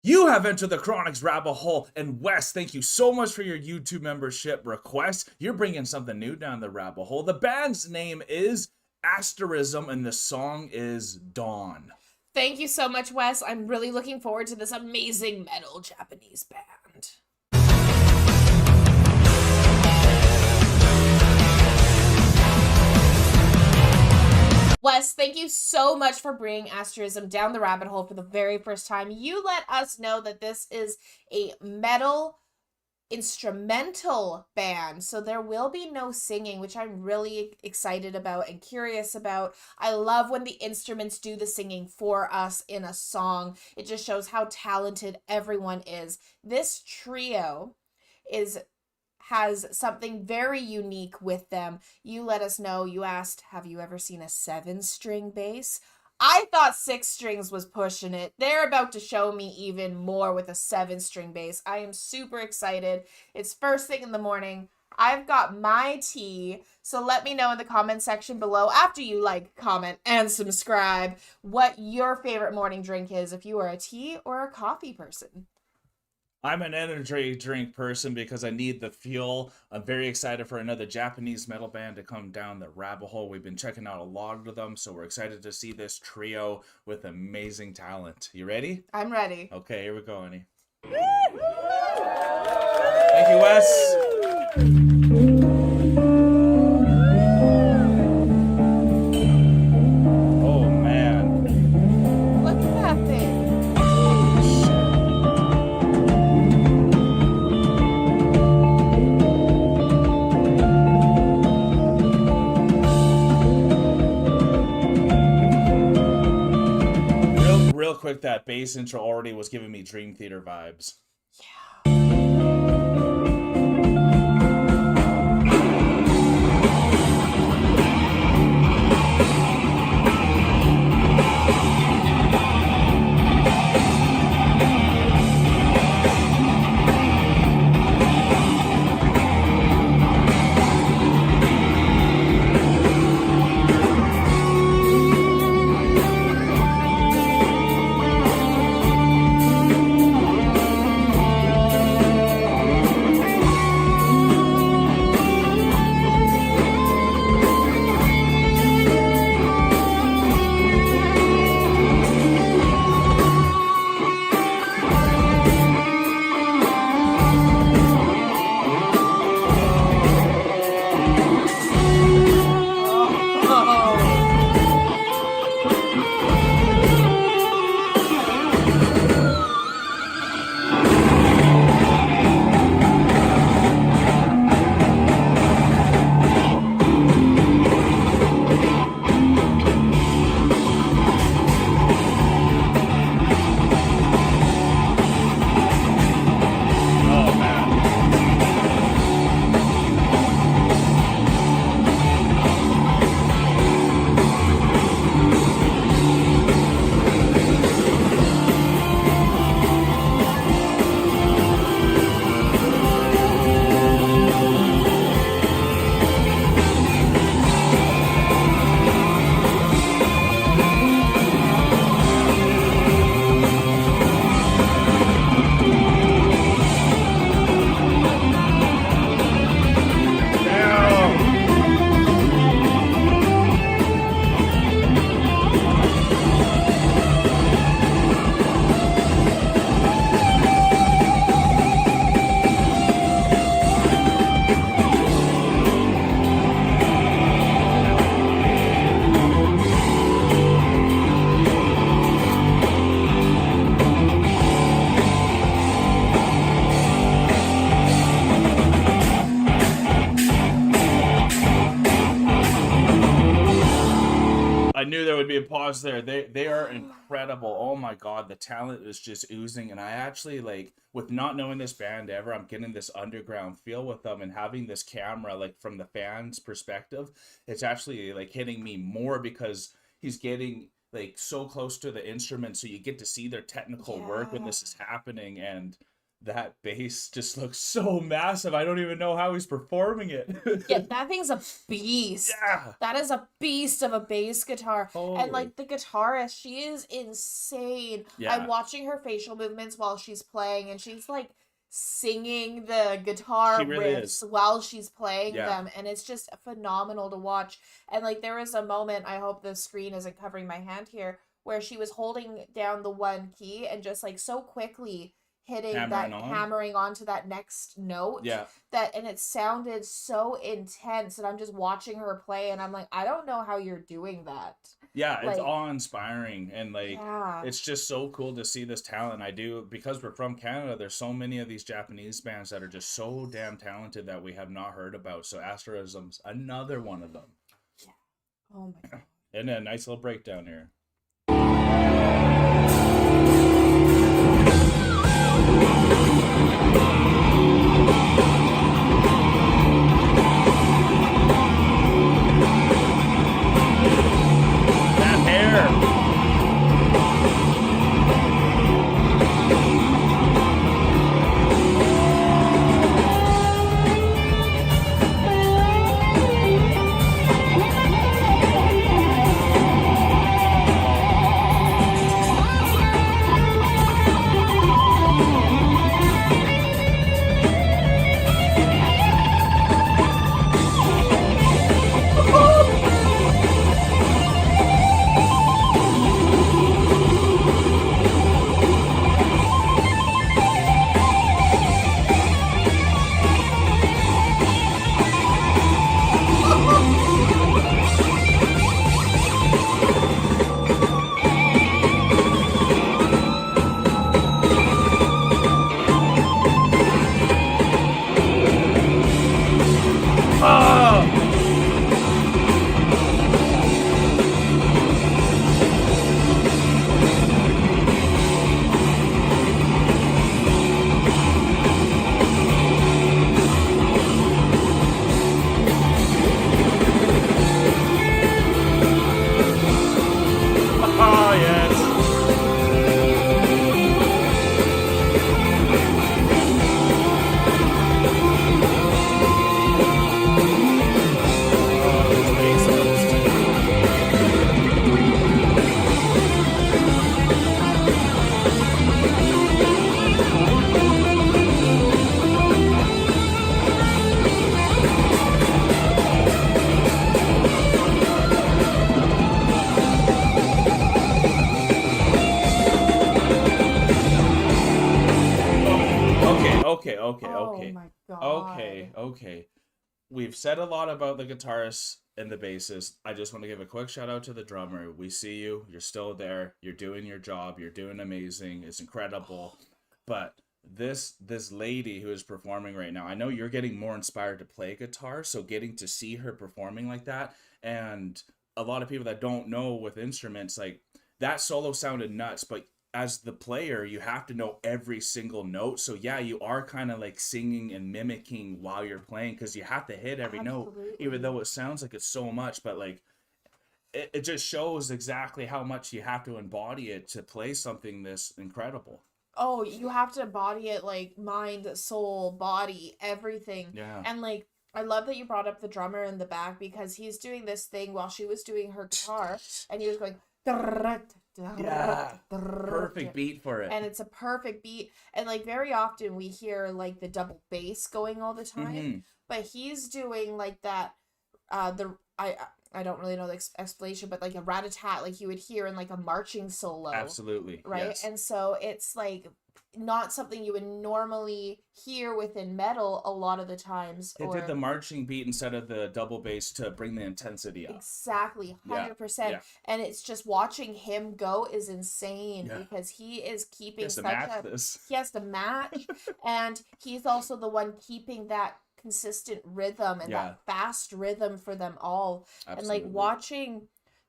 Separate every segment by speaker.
Speaker 1: You have entered the Chronic's rabbit hole, and Wes, thank you so much for your YouTube membership request. You're bringing something new down the rabbit hole. The band's name is Asterism, and the song is Dawn.
Speaker 2: Thank you so much, Wes. I'm really looking forward to this amazing metal Japanese band. Wes, thank you so much for bringing Asterism down the rabbit hole for the very first time. You let us know that this is a metal instrumental band, so there will be no singing, which I'm really excited about and curious about. I love when the instruments do the singing for us in a song. It just shows how talented everyone is. This trio has something very unique with them. You let us know. You asked, have you ever seen a 7-string bass? I thought 6 strings was pushing it. They're about to show me even more with a 7-string bass. I am super excited. It's first thing in the morning. I've got my tea, so let me know in the comment section below after you like, comment, and subscribe what your favorite morning drink is, if you are a tea or a coffee person.
Speaker 1: I'm an energy drink person because I need the fuel. I'm very excited for another Japanese metal band to come down the rabbit hole. We've been checking out a lot of them, so we're excited to see this trio with amazing talent. You ready?
Speaker 2: I'm ready.
Speaker 1: Okay, here we go, Annie. Thank you, Wes. Oh, man.
Speaker 2: Look at that thing.
Speaker 1: Real quick, that bass intro already was giving me Dream Theater vibes. I knew there would be a pause there. They are incredible. Oh my god, the talent is just oozing. And I actually, like, with not knowing this band ever, I'm getting this underground feel with them, and having this camera, like, from the fans' perspective, it's actually like hitting me more because he's getting like so close to the instrument, so you get to see their technical work when this is happening. And that bass just looks so massive. I don't even know how he's performing it.
Speaker 2: Yeah, that thing's a beast.
Speaker 1: Yeah.
Speaker 2: That is a beast of a bass guitar.
Speaker 1: Holy.
Speaker 2: And like the guitarist, she is insane.
Speaker 1: Yeah.
Speaker 2: I'm watching her facial movements while she's playing, and she's like singing the guitar
Speaker 1: She really
Speaker 2: riffs
Speaker 1: is.
Speaker 2: while she's playing
Speaker 1: Yeah.
Speaker 2: them, and it's just phenomenal to watch. And like there was a moment, I hope the screen isn't covering my hand here, where she was holding down the one key and just like so quickly hitting hammering onto that next note.
Speaker 1: Yeah.
Speaker 2: And it sounded so intense, and I'm just watching her play, and I'm like, I don't know how you're doing that.
Speaker 1: Yeah, it's
Speaker 2: Like,
Speaker 1: awe-inspiring, and like
Speaker 2: yeah.
Speaker 1: it's just so cool to see this talent. I do, because we're from Canada, there's so many of these Japanese bands that are just so damn talented that we have not heard about. So Asterism's another one of them.
Speaker 2: Yeah. Oh my god.
Speaker 1: And a nice little breakdown here. That hair. Oh, yes. Oh, this bassist. Okay.
Speaker 2: Oh my god.
Speaker 1: Okay. We've said a lot about the guitarist and the bassist. I just want to give a quick shout out to the drummer. We see you. You're still there. You're doing your job. You're doing amazing. It's incredible. But this lady who is performing right now, I know you're getting more inspired to play guitar, so getting to see her performing like that, and a lot of people that don't know with instruments, like that solo sounded nuts, but as the player, you have to know every single note. So yeah, you are kind of like singing and mimicking while you're playing, because you have to hit every note, even though it sounds like it's so much, but like it just shows exactly how much you have to embody it to play something this incredible.
Speaker 2: Oh, you have to embody it, like mind, soul, body, everything.
Speaker 1: Yeah.
Speaker 2: And like, I love that you brought up the drummer in the back, because he's doing this thing while she was doing her guitar, and he was going,
Speaker 1: Yeah, perfect beat for it.
Speaker 2: and it's a perfect beat. And like very often we hear like the double bass going all the time, but he's doing like that. I don't really know the explanation, but like a rat-a-tat, like you would hear in like a marching solo.
Speaker 1: Absolutely,
Speaker 2: right?
Speaker 1: yes.
Speaker 2: And so it's like not something you would normally hear within metal a lot of the times.
Speaker 1: It did the marching beat instead of the double bass to bring the intensity up.
Speaker 2: Exactly, 100%.
Speaker 1: Yeah.
Speaker 2: And it's just watching him go is insane, because he is keeping he has to match, and he's also the one keeping that consistent rhythm and that fast rhythm for them all. Absolutely. And like watching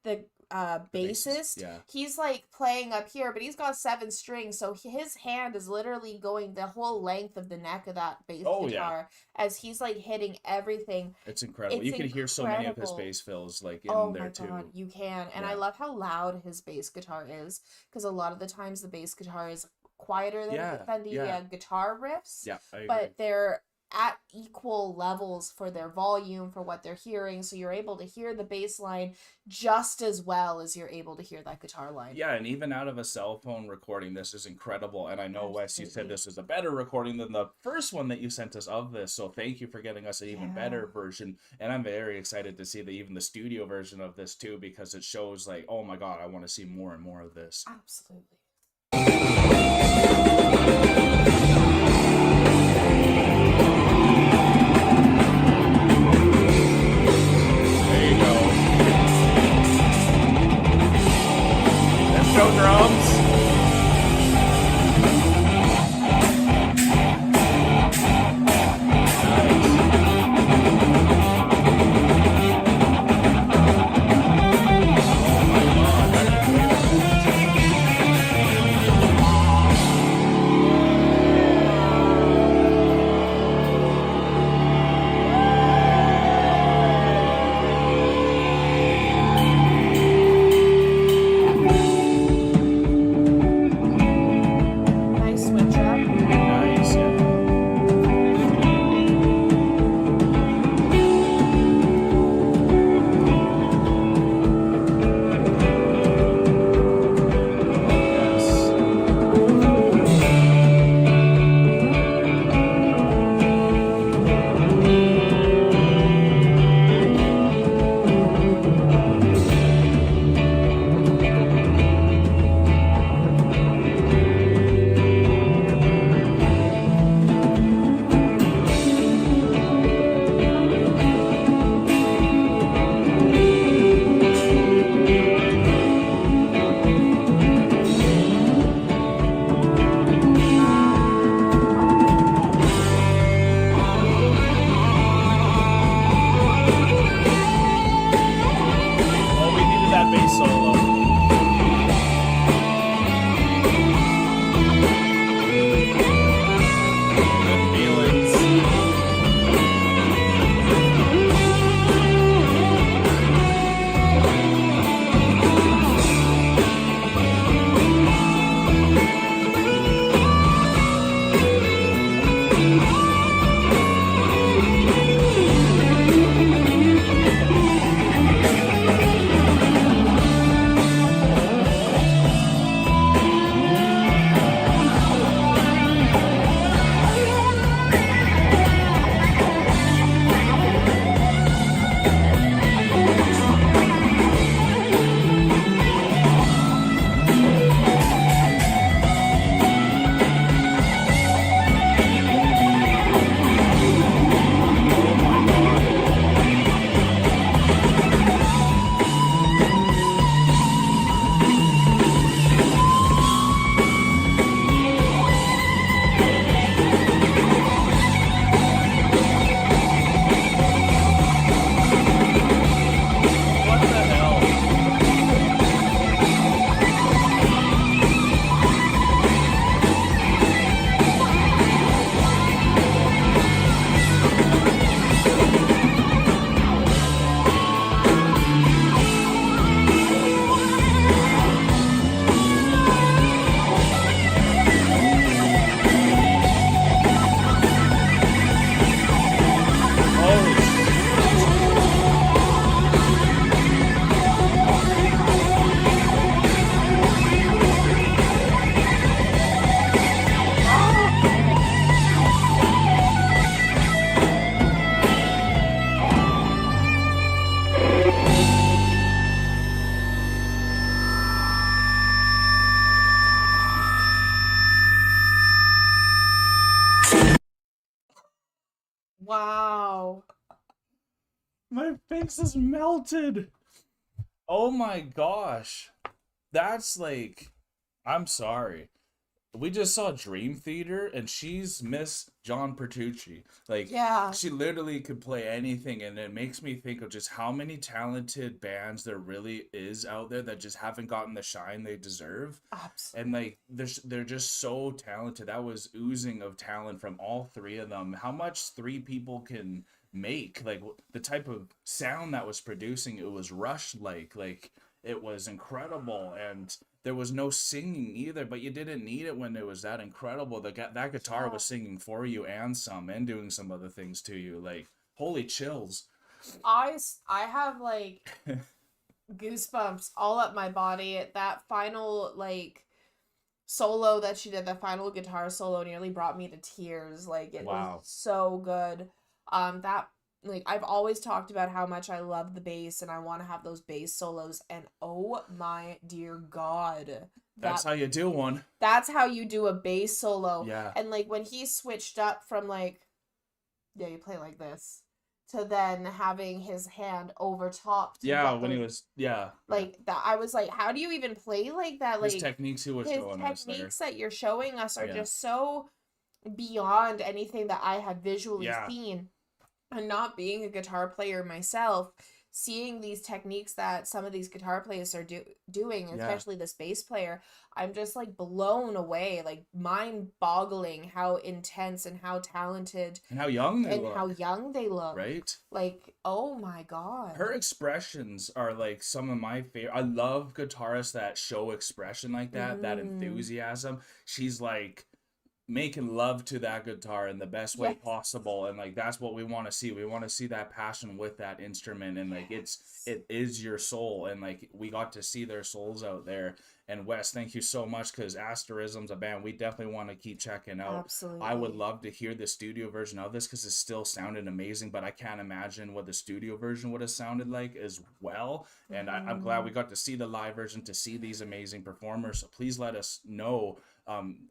Speaker 2: the bassist, he's like playing up here, but he's got 7 strings, so his hand is literally going the whole length of the neck of that bass guitar as he's like hitting everything.
Speaker 1: It's incredible. You can hear so many of his bass fills like in there too. God,
Speaker 2: you can. And I love how loud his bass guitar is, because a lot of the times the bass guitar is quieter than the guitar riffs.
Speaker 1: Yeah, I agree.
Speaker 2: But they're at equal levels for their volume, for what they're hearing, so you're able to hear the bass line just as well as you're able to hear that guitar line.
Speaker 1: Yeah, and even out of a cell phone recording, this is incredible. And I know, Wes, you said this is a better recording than the first one that you sent us of this, so thank you for getting us an even better version. And I'm very excited to see even the studio version of this too, because it shows like, oh my god, I want to see more and more of this.
Speaker 2: Absolutely.
Speaker 1: No drums.
Speaker 2: Wow.
Speaker 1: My face is melted. Oh my gosh. That's like, I'm sorry. We just saw Dream Theater and she's Miss John Pertucci. Like,
Speaker 2: Yeah.
Speaker 1: she literally could play anything, and it makes me think of just how many talented bands there really is out there that just haven't gotten the shine they deserve.
Speaker 2: Absolutely.
Speaker 1: And like, they're just so talented. That was oozing of talent from all three of them. How much three people can make, like the type of sound that was producing, it was Rush like it was incredible. And there was no singing either, but you didn't need it when it was that incredible. That guitar was singing for you and doing some other things to you. Like, holy chills.
Speaker 2: I have like goosebumps all up my body. That final like solo that she did, the final guitar solo, nearly brought me to tears. Like, it was so good. That, like, I've always talked about how much I love the bass and I want to have those bass solos, and oh my dear God,
Speaker 1: that's how you do one.
Speaker 2: That's how you do a bass solo.
Speaker 1: Yeah.
Speaker 2: And like when he switched up from like, yeah, you play like this, to then having his hand over top.
Speaker 1: When he was,
Speaker 2: like that, I was like, how do you even play like that? Like,
Speaker 1: his techniques he was showing us there.
Speaker 2: Techniques that you're showing us are just so beyond anything that I have visually seen. And not being a guitar player myself, seeing these techniques that some of these guitar players are doing, especially this bass player, I'm just like blown away, like mind-boggling how intense and how talented
Speaker 1: and how young they look. Right?
Speaker 2: Like, oh my God.
Speaker 1: Her expressions are like some of my favorite. I love guitarists that show expression like that, that enthusiasm. She's like making love to that guitar in the best way possible, and like that's what we want to see. We want to see that passion with that instrument, and like it is your soul, and like we got to see their souls out there. And Wes, thank you so much, because Asterism's a band we definitely want to keep checking out.
Speaker 2: Absolutely.
Speaker 1: I would love to hear the studio version of this, because it still sounded amazing, but I can't imagine what the studio version would have sounded like as well. And I'm glad we got to see the live version, to see these amazing performers. So please let us know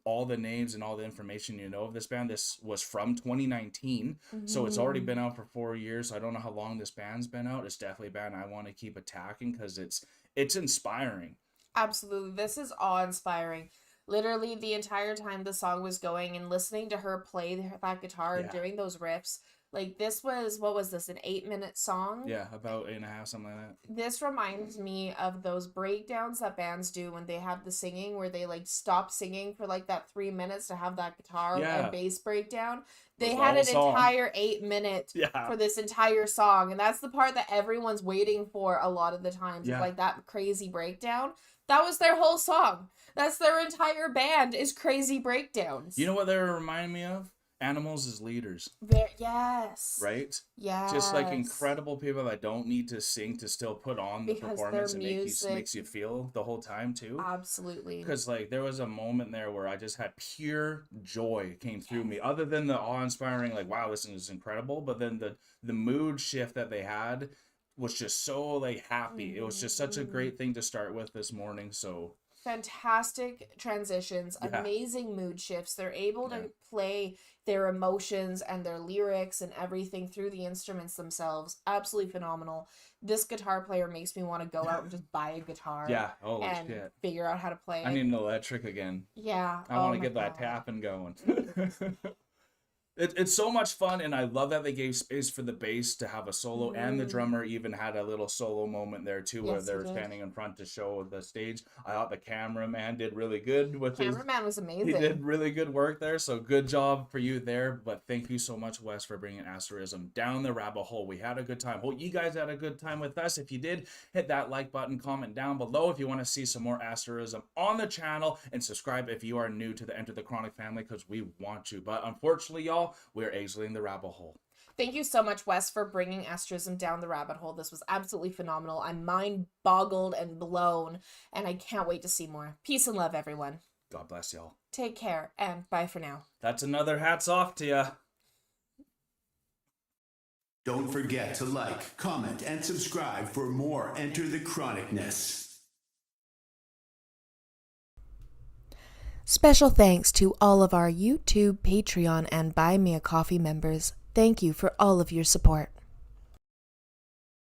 Speaker 1: all the names and all the information you know of this band. This was from 2019, so it's already been out for 4 years. I don't know how long this band's been out. It's definitely a band I want to keep attacking, because it's inspiring.
Speaker 2: Absolutely. This is awe-inspiring. Literally the entire time the song was going, and listening to her play that guitar and doing those riffs, like, this was, what was this, an 8-minute song?
Speaker 1: Yeah, about 8.5, something like that.
Speaker 2: This reminds me of those breakdowns that bands do when they have the singing, where they like stop singing for like that 3 minutes to have that guitar and bass breakdown. They had an entire 8 minutes for this entire song, and that's the part that everyone's waiting for a lot of the times. Like that crazy breakdown. That was their whole song. That's their entire band, is crazy breakdowns.
Speaker 1: You know what they remind me of? Animals as leaders.
Speaker 2: Yes.
Speaker 1: Right?
Speaker 2: Yes.
Speaker 1: Just like incredible people that don't need to sing to still put on the performance, and makes you feel the whole time too.
Speaker 2: Absolutely.
Speaker 1: Because like there was a moment there where I just had pure joy came through me, other than the awe-inspiring, like, wow, this is incredible. But then the mood shift that they had was just so like happy. It was just such a great thing to start with this morning. So
Speaker 2: fantastic transitions, amazing mood shifts. They're able to play their emotions and their lyrics and everything through the instruments themselves. Absolutely phenomenal. This guitar player makes me want to go out and just buy a guitar. And figure out how to play it.
Speaker 1: I need an electric again.
Speaker 2: Yeah.
Speaker 1: I want to get that tapping going. It's so much fun, and I love that they gave space for the bass to have a solo, and the drummer even had a little solo moment there too, where they were standing in front to show the stage. I thought the cameraman did really good with
Speaker 2: Cameraman was amazing.
Speaker 1: He did really good work there, so good job for you there. But thank you so much, Wes, for bringing Asterism down the rabbit hole. We had a good time. Hope you guys had a good time with us. If you did, hit that like button, comment down below if you want to see some more Asterism on the channel, and subscribe if you are new to the Enter the Chronic family, because we want you. But unfortunately, y'all, we're exiting the rabbit hole.
Speaker 2: Thank you so much, Wes, for bringing Asterism down the rabbit hole. This was absolutely phenomenal. I'm mind-boggled and blown, and I can't wait to see more. Peace and love, everyone.
Speaker 1: God bless y'all.
Speaker 2: Take care, and bye for now.
Speaker 1: That's another hats off to ya.
Speaker 3: Don't forget to like, comment, and subscribe for more Enter the Chronicness.
Speaker 2: Special thanks to all of our YouTube, Patreon, and Buy Me a Coffee members. Thank you for all of your support.